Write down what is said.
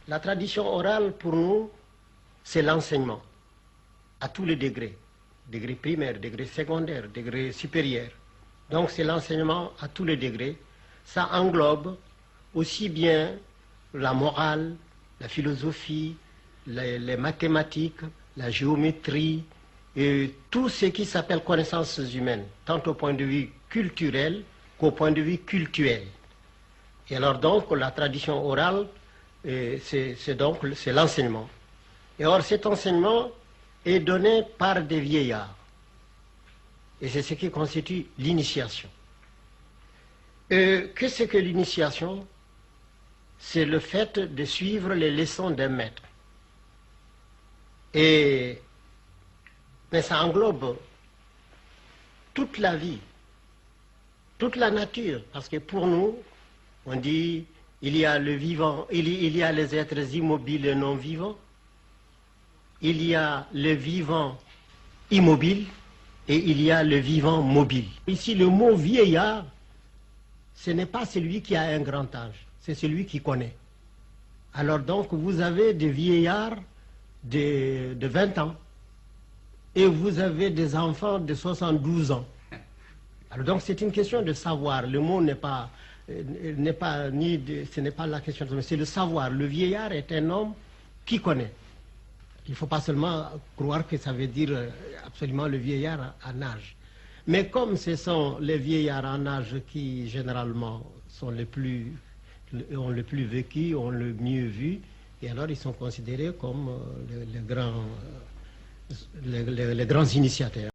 La tradition orale, pour nous, c'est l'enseignement, à tous les degrés. Degré primaire, degré secondaire, degré supérieur. Donc c'est l'enseignement à tous les degrés. Ça englobe aussi bien la morale, la philosophie, les mathématiques, la géométrie, et tout ce qui s'appelle connaissances humaines, tant au point de vue culturel qu'au point de vue cultuel. Et alors donc la tradition orale, c'est l'enseignement. Et or cet enseignement est donné par des vieillards. Et c'est ce qui constitue l'initiation. Que c'est que l'initiation? C'est le fait de suivre les leçons d'un maître. Mais ça englobe toute la vie, toute la nature, parce que pour nous, on dit il y a le vivant, il y a les êtres immobiles et non vivants, il y a le vivant immobile et il y a le vivant mobile. Ici, le mot vieillard, ce n'est pas celui qui a un grand âge, c'est celui qui connaît. Alors donc, vous avez des vieillards de 20 ans et vous avez des enfants de 72 ans. Alors donc, c'est une question de savoir. Le mot ce n'est pas la question, c'est le savoir. Le vieillard est un homme qui connaît. Il ne faut pas seulement croire que ça veut dire absolument le vieillard en âge. Mais comme ce sont les vieillards en âge qui, généralement, ont le plus vécu, ont le mieux vu, et alors ils sont considérés comme les grands initiateurs.